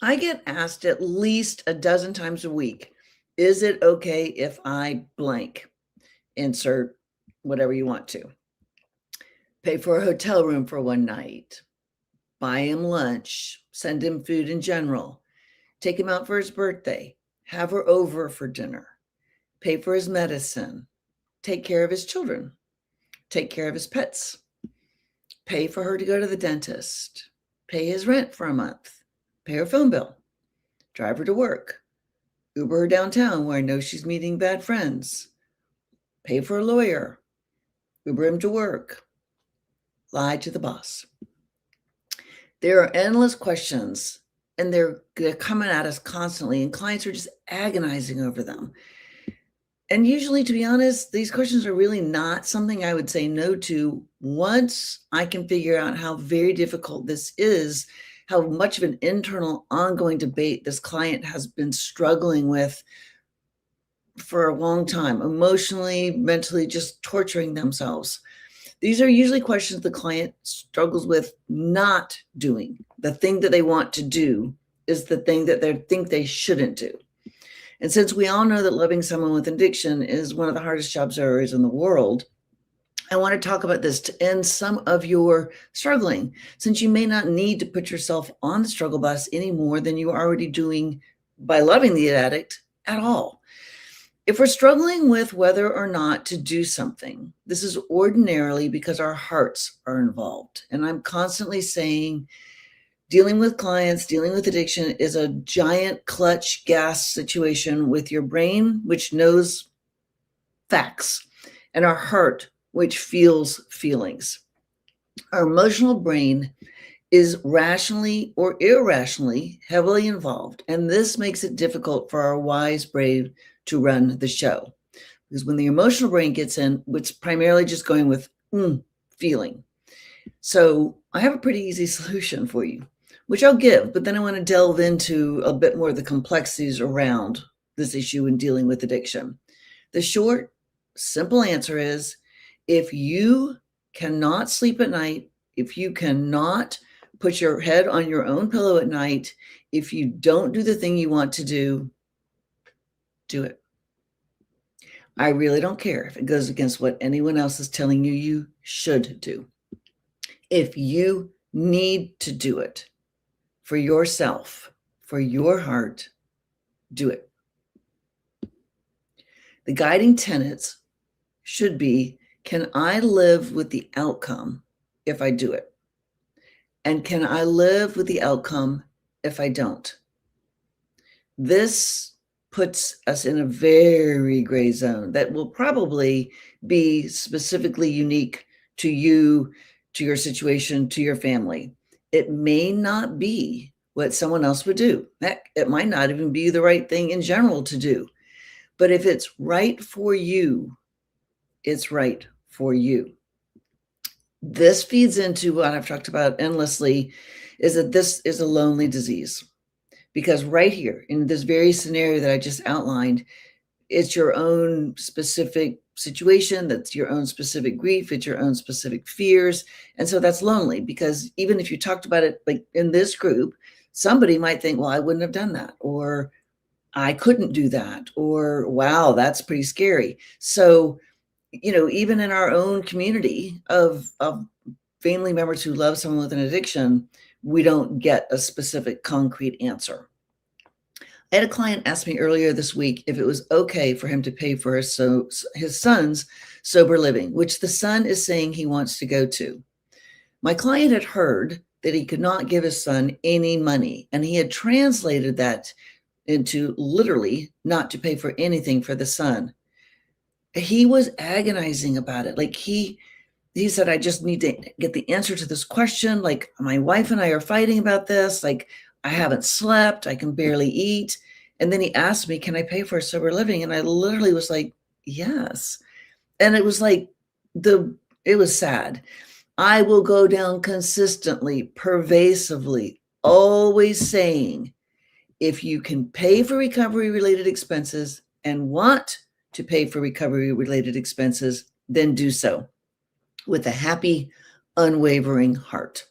I get asked at least a dozen times a week, is it okay if I blank? Insert whatever you want to. Pay for a hotel room for one night, buy him lunch, send him food in general, take him out for his birthday, have her over for dinner, pay for his medicine, take care of his children, take care of his pets, pay for her to go to the dentist, pay his rent for a month, pay her phone bill, drive her to work, Uber her downtown where I know she's meeting bad friends, pay for a lawyer, Uber him to work, lie to the boss. There are endless questions and they're coming at us constantly, and clients are just agonizing over them. And usually, to be honest, these questions are really not something I would say no to once I can figure out how very difficult this is, how much of an internal ongoing debate this client has been struggling with for a long time, emotionally, mentally, just torturing themselves. These are usually questions the client struggles with not doing. The thing that they want to do is the thing that they think they shouldn't do. And since we all know that loving someone with addiction is one of the hardest jobs there is in the world, I want to talk about this to end some of your struggling, since you may not need to put yourself on the struggle bus any more than you are already doing by loving the addict at all. If we're struggling with whether or not to do something, this is ordinarily because our hearts are involved. And I'm constantly saying, dealing with clients, dealing with addiction is a giant clutch gas situation with your brain, which knows facts, and our heart, which feels feelings. Our emotional brain is rationally or irrationally heavily involved, and this makes it difficult for our wise brain to run the show. Because when the emotional brain gets in, it's primarily just going with feeling. So I have a pretty easy solution for you, which I'll give, but then I want to delve into a bit more of the complexities around this issue in dealing with addiction. The short, simple answer is, if you cannot sleep at night, if you cannot put your head on your own pillow at night, if you don't do the thing you want to do it. I really don't care if it goes against what anyone else is telling you you should do. If you need to do it for yourself, for your heart, do it. The guiding tenets should be, can I live with the outcome if I do it? And can I live with the outcome if I don't? This puts us in a very gray zone that will probably be specifically unique to you, to your situation, to your family. It may not be what someone else would do. Heck, it might not even be the right thing in general to do. But if it's right for you, it's right for you. This feeds into what I've talked about endlessly, is that this is a lonely disease. Because right here, in this very scenario that I just outlined, it's your own specific situation, that's your own specific grief, it's your own specific fears. And so that's lonely, because even if you talked about it like in this group, somebody might think, well, I wouldn't have done that, or I couldn't do that, or wow, that's pretty scary. So, even in our own community of family members who love someone with an addiction, we don't get a specific concrete answer. I had a client ask me earlier this week if it was okay for him to pay for his son's sober living, which the son is saying he wants to go to. My client had heard that he could not give his son any money, and he had translated that into literally not to pay for anything for the son. He was agonizing about it. Like he said, I just need to get the answer to this question. Like, my wife and I are fighting about this. Like, I haven't slept. I can barely eat. And then he asked me, can I pay for a sober living? And I literally was like, yes. And it was like, it was sad. I will go down consistently, pervasively, always saying, if you can pay for recovery-related expenses and want to pay for recovery-related expenses, then do so with a happy, unwavering heart.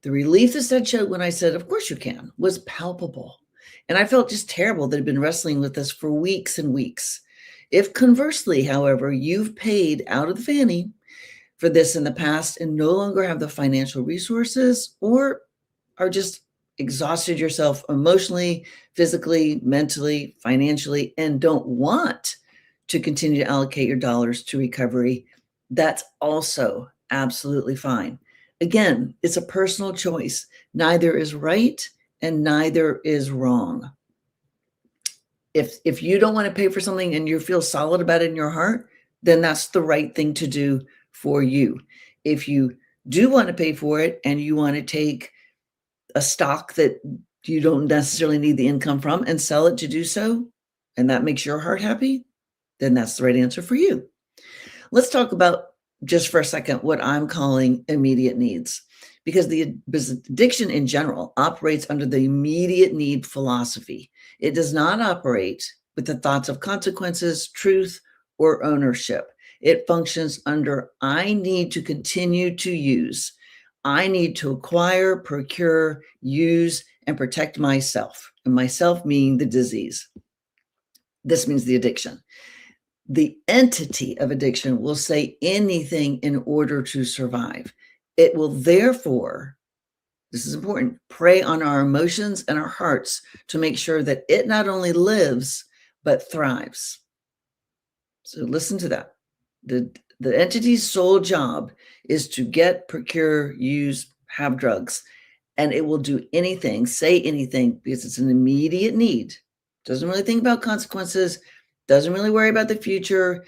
The relief this head showed when I said, of course you can, was palpable. And I felt just terrible that I'd been wrestling with this for weeks and weeks. If conversely, however, you've paid out of the fanny for this in the past and no longer have the financial resources or are just exhausted yourself emotionally, physically, mentally, financially, and don't want to continue to allocate your dollars to recovery, that's also absolutely fine. Again, it's a personal choice. Neither is right and neither is wrong. If you don't want to pay for something and you feel solid about it in your heart, then that's the right thing to do for you. If you do want to pay for it and you want to take a stock that you don't necessarily need the income from and sell it to do so, and that makes your heart happy, then that's the right answer for you. Let's talk about just for a second what I'm calling immediate needs, because the addiction in general operates under the immediate need philosophy. It does not operate with the thoughts of consequences, truth, or ownership. It functions under I need to continue to use. I need to acquire, procure, use, and protect myself. And myself meaning the disease. This means the addiction. The entity of addiction will say anything in order to survive. It will therefore, this is important, prey on our emotions and our hearts to make sure that it not only lives, but thrives. So listen to that. The entity's sole job is to get, procure, use, have drugs, and it will do anything, say anything, because it's an immediate need. Doesn't really think about consequences, doesn't really worry about the future.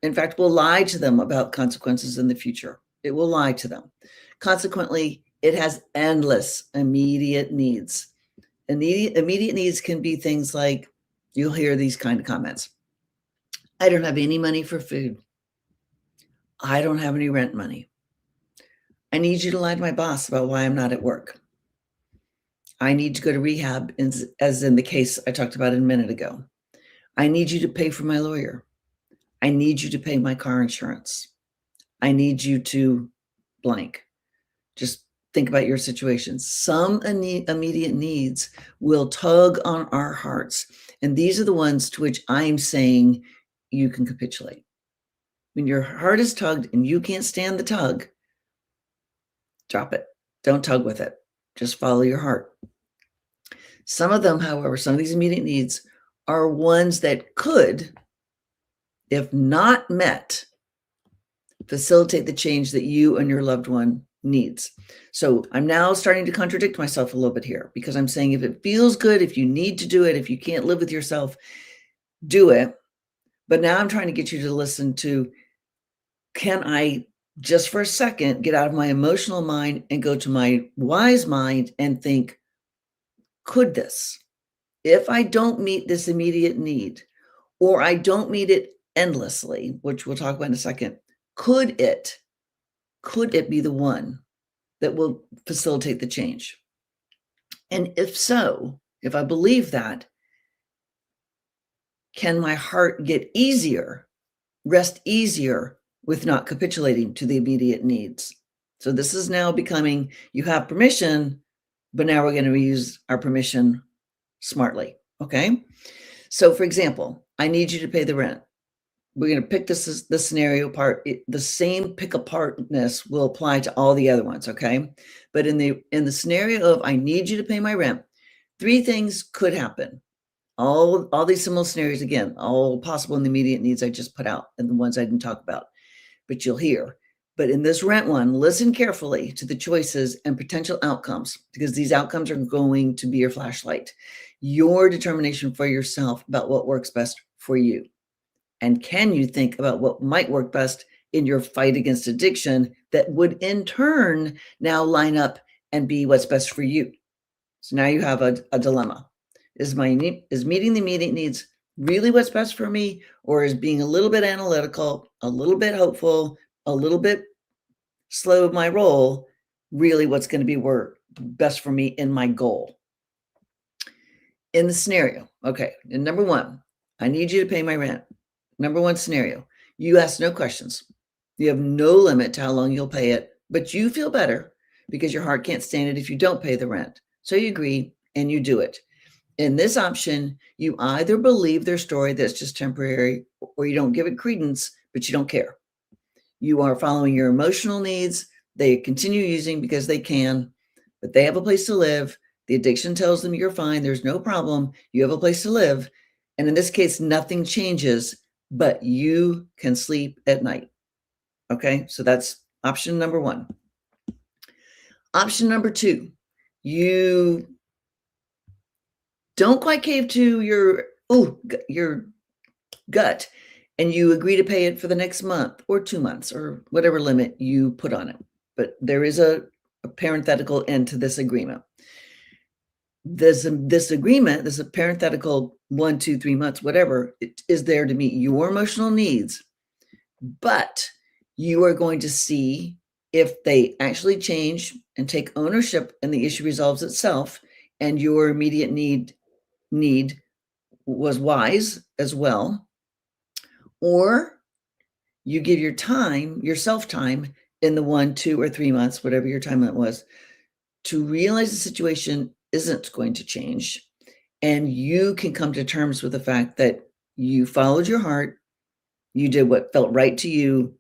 In fact, will lie to them about consequences in the future. It will lie to them. Consequently, it has endless immediate needs. Immediate needs can be things like, you'll hear these kind of comments. I don't have any money for food. I don't have any rent money. I need you to lie to my boss about why I'm not at work. I need to go to rehab, as in the case I talked about a minute ago. I need you to pay for my lawyer. I need you to pay my car insurance. I need you to blank. Just think about your situation. Some immediate needs will tug on our hearts. And these are the ones to which I'm saying you can capitulate. When your heart is tugged and you can't stand the tug, drop it. Don't tug with it. Just follow your heart. Some of them, however, some of these immediate needs are ones that could, if not met, facilitate the change that you and your loved one needs. So I'm now starting to contradict myself a little bit here, because I'm saying if it feels good, if you need to do it, if you can't live with yourself, do it. But now I'm trying to get you to listen to, can I just for a second get out of my emotional mind and go to my wise mind and think, could this, if I don't meet this immediate need, or I don't meet it endlessly, which we'll talk about in a second, could it be the one that will facilitate the change? And if so, if I believe that, can my heart get easier, rest easier with not capitulating to the immediate needs? So this is now becoming, you have permission, but now we're going to use our permission smartly. Okay. So for example, I need you to pay the rent. We're going to pick this scenario apart. The same pick apartness will apply to all the other ones. Okay. But in the scenario of I need you to pay my rent, three things could happen. All these similar scenarios, again, all possible in the immediate needs I just put out and the ones I didn't talk about, but you'll hear. But in this rent one, listen carefully to the choices and potential outcomes, because these outcomes are going to be your flashlight, your determination for yourself about what works best for you. And can you think about what might work best in your fight against addiction that would in turn now line up and be what's best for you? So now you have a dilemma. Is meeting the immediate needs really what's best for me, or is being a little bit analytical, a little bit hopeful, a little bit slow my roll really what's going to be best for me in my goal? In the scenario, okay, and number one, I need you to pay my rent. Number one scenario, you ask no questions. You have no limit to how long you'll pay it, but you feel better because your heart can't stand it if you don't pay the rent. So you agree and you do it. In this option, you either believe their story that's just temporary, or you don't give it credence, but you don't care. You are following your emotional needs. They continue using because they can, but they have a place to live. The addiction tells them you're fine. There's no problem. You have a place to live. And in this case, nothing changes, but you can sleep at night. Okay. So that's option number one. Option number two, you don't quite cave to your gut, and you agree to pay it for the next month or 2 months or whatever limit you put on it. But there is a parenthetical end to this agreement. This agreement, this parenthetical 1, 2, 3 months, whatever, it is there to meet your emotional needs. But you are going to see if they actually change and take ownership and the issue resolves itself, and your immediate need was wise as well, or you give yourself time in the 1, 2, or 3 months, whatever your time limit was, to realize the situation isn't going to change. And you can come to terms with the fact that you followed your heart, you did what felt right to you,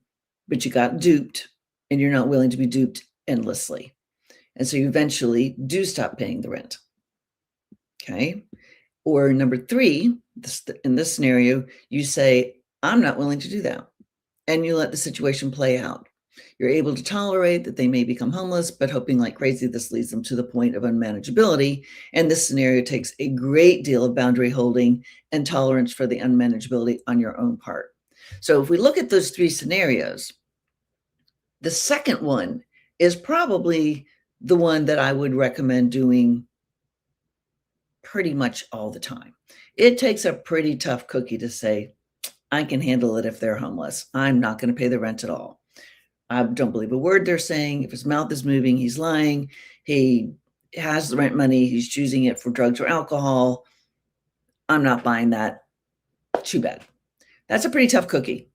but you got duped, and you're not willing to be duped endlessly. And so you eventually do stop paying the rent. Okay. Or number three, in this scenario, you say, I'm not willing to do that. And you let the situation play out. You're able to tolerate that they may become homeless, but hoping like crazy this leads them to the point of unmanageability. And this scenario takes a great deal of boundary holding and tolerance for the unmanageability on your own part. So if we look at those three scenarios, the second one is probably the one that I would recommend doing pretty much all the time. It takes a pretty tough cookie to say, I can handle it if they're homeless. I'm not going to pay the rent at all. I don't believe a word they're saying. If his mouth is moving, he's lying. He has the rent money. He's choosing it for drugs or alcohol. I'm not buying that. Too bad. That's a pretty tough cookie.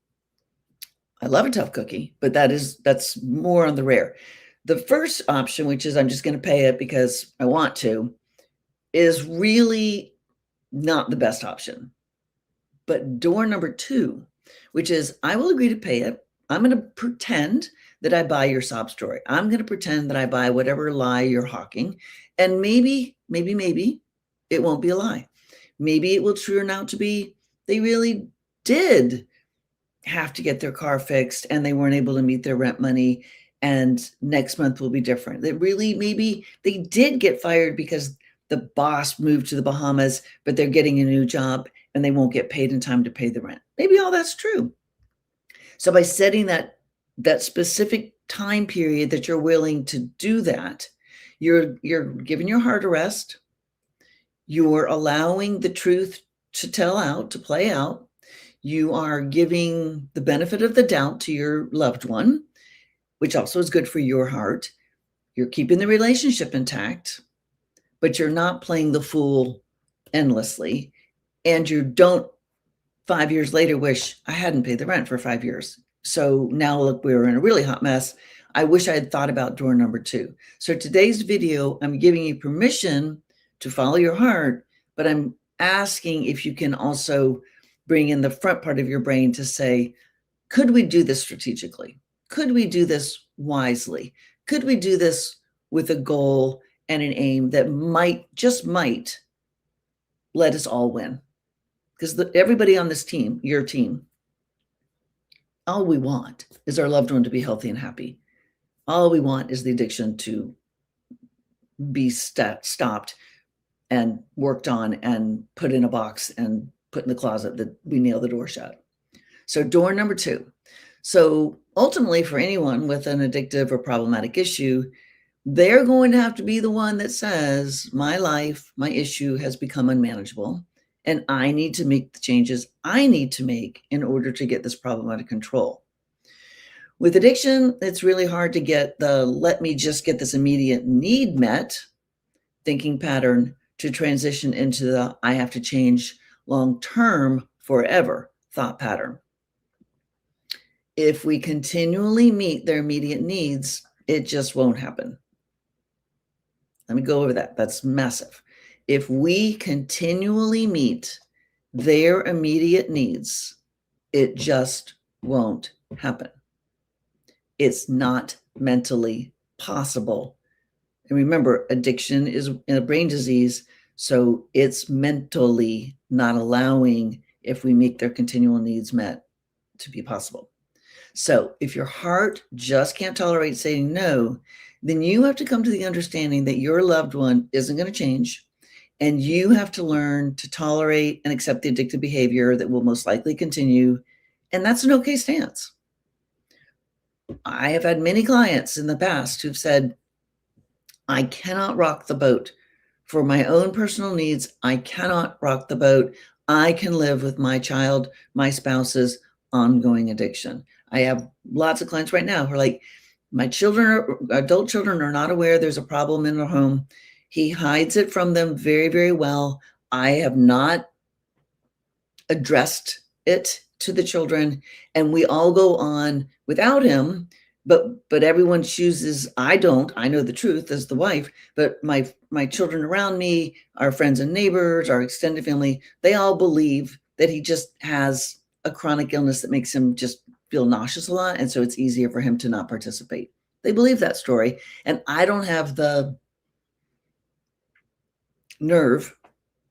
I love a tough cookie, but that's more on the rare. The first option, which is I'm just going to pay it because I want to, is really not the best option. But door number two, which is I will agree to pay it. I'm going to pretend that I buy your sob story. I'm going to pretend that I buy whatever lie you're hawking. And maybe it won't be a lie. Maybe it will turn out to be they really did have to get their car fixed and they weren't able to meet their rent money. And next month will be different. That really, maybe they did get fired because the boss moved to the Bahamas, but they're getting a new job and they won't get paid in time to pay the rent. Maybe all that's true. So by setting that specific time period that you're willing to do that, you're giving your heart a rest. You're allowing the truth to play out. You are giving the benefit of the doubt to your loved one, which also is good for your heart. You're keeping the relationship intact, but you're not playing the fool endlessly. And you don't 5 years later wish I hadn't paid the rent for 5 years. So now look, we were in a really hot mess. I wish I had thought about door number two. So today's video, I'm giving you permission to follow your heart, but I'm asking if you can also bring in the front part of your brain to say, could we do this strategically? Could we do this wisely? Could we do this with a goal and an aim that just might let us all win? Because everybody on this team, your team, all we want is our loved one to be healthy and happy. All we want is the addiction to be stopped and worked on and put in a box and put in the closet that we nail the door shut. So door number two. So ultimately for anyone with an addictive or problematic issue, they're going to have to be the one that says, my life, my issue has become unmanageable, and I need to make the changes I need to make in order to get this problem under control. With addiction, it's really hard to get the let me just get this immediate need met thinking pattern to transition into the I have to change long-term forever thought pattern. If we continually meet their immediate needs, it just won't happen. Let me go over that. That's massive. If we continually meet their immediate needs, it just won't happen. It's not mentally possible. And remember, addiction is a brain disease, so it's mentally not allowing, if we make their continual needs met, to be possible. So if your heart just can't tolerate saying no, then you have to come to the understanding that your loved one isn't going to change, and you have to learn to tolerate and accept the addictive behavior that will most likely continue. And that's an okay stance. I have had many clients in the past who've said, I cannot rock the boat for my own personal needs. I cannot rock the boat. I can live with my child, my spouse's ongoing addiction. I have lots of clients right now who are like, my children, adult children, are not aware there's a problem in their home. He hides it from them very, very well. I have not addressed it to the children, and we all go on without him. But everyone chooses. I don't. I know the truth as the wife, but my children around me, our friends and neighbors, our extended family, they all believe that he just has a chronic illness that makes him just feel nauseous a lot, and so it's easier for him to not participate. They believe that story, and I don't have the nerve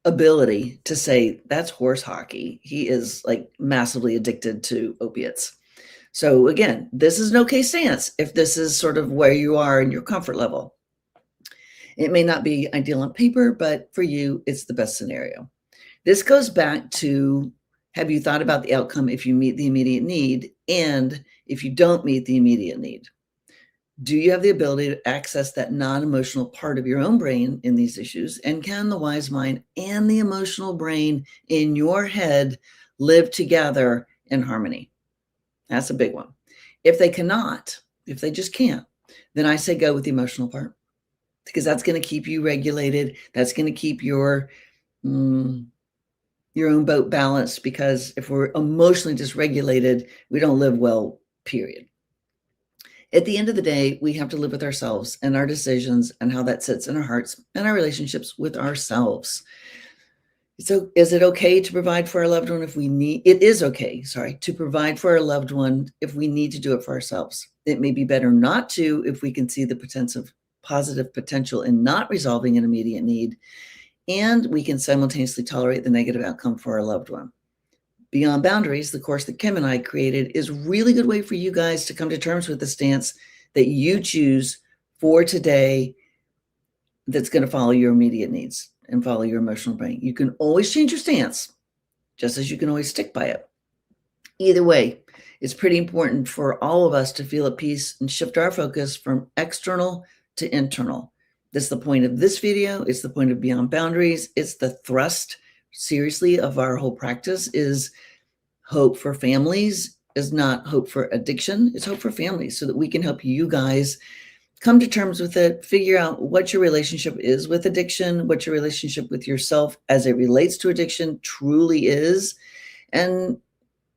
ability to say that's horse hockey. He is like massively addicted to opiates. So again, this is an okay stance if this is sort of where you are in your comfort level. It may not be ideal on paper, but for you, it's the best scenario. This goes back to, have you thought about the outcome if you meet the immediate need, and if you don't meet the immediate need? Do you have the ability to access that non-emotional part of your own brain in these issues? And can the wise mind and the emotional brain in your head live together in harmony? That's a big one. If they cannot, if they just can't, then I say go with the emotional part, because that's going to keep you regulated. That's going to keep your own boat balanced, because if we're emotionally dysregulated, we don't live well, period. At the end of the day, we have to live with ourselves and our decisions and how that sits in our hearts and our relationships with ourselves. So is it okay to provide for our loved one if we need? It is okay, to provide for our loved one if we need to do it for ourselves. It may be better not to if we can see the positive potential in not resolving an immediate need, and we can simultaneously tolerate the negative outcome for our loved one. Beyond Boundaries, the course that Kim and I created, is a really good way for you guys to come to terms with the stance that you choose for today that's going to follow your immediate needs and follow your emotional brain. You can always change your stance, just as you can always stick by it. Either way, it's pretty important for all of us to feel at peace and shift our focus from external to internal. That's the point of this video. It's the point of Beyond Boundaries. It's the thrust, seriously, of our whole practice. Is hope for families is not hope for addiction. It's hope for families, so that we can help you guys come to terms with it, figure out what your relationship is with addiction, what your relationship with yourself as it relates to addiction truly is. And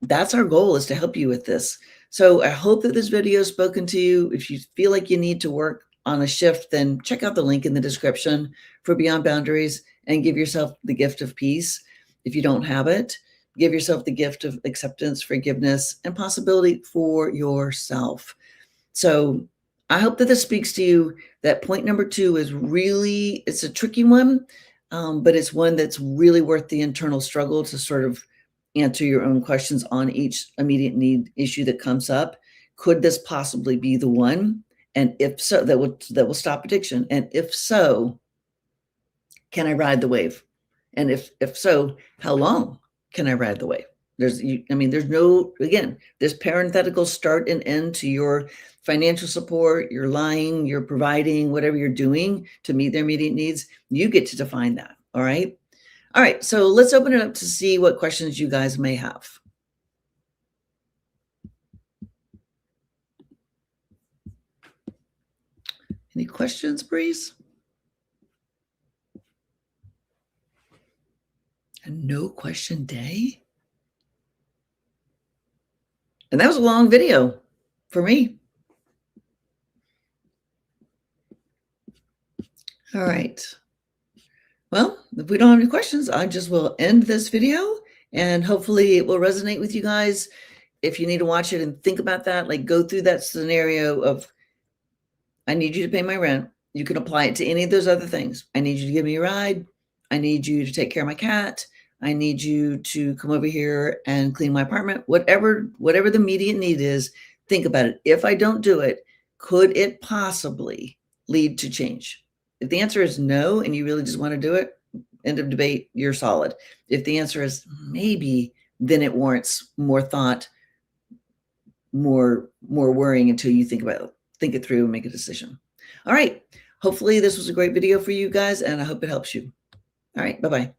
that's our goal, is to help you with this. So I hope that this video has spoken to you. If you feel like you need to work on a shift, then check out the link in the description for Beyond Boundaries and give yourself the gift of peace. If you don't have it, give yourself the gift of acceptance, forgiveness, and possibility for yourself. So I hope that this speaks to you. That point number 2 is really, it's a tricky one, but it's one that's really worth the internal struggle to sort of answer your own questions on each immediate need issue that comes up. Could this possibly be the one? And if so, that will stop addiction. And if so, can I ride the wave? And if so, how long can I ride the wave? There's no, again, this parenthetical start and end to your financial support, your lying, your providing, whatever you're doing to meet their immediate needs. You get to define that. All right. All right. So let's open it up to see what questions you guys may have. Any questions, Breeze? A no question day? And that was a long video for me. All right. Well, if we don't have any questions, I just will end this video, and hopefully it will resonate with you guys. If you need to watch it and think about that, like go through that scenario of, I need you to pay my rent. You can apply it to any of those other things. I need you to give me a ride. I need you to take care of my cat. I need you to come over here and clean my apartment. Whatever the immediate need is, think about it. If I don't do it, could it possibly lead to change? If the answer is no, and you really just want to do it, end of debate, you're solid. If the answer is maybe, then it warrants more thought, more worrying until you think it through and make a decision. All right. Hopefully this was a great video for you guys, and I hope it helps you. All right. Bye-bye.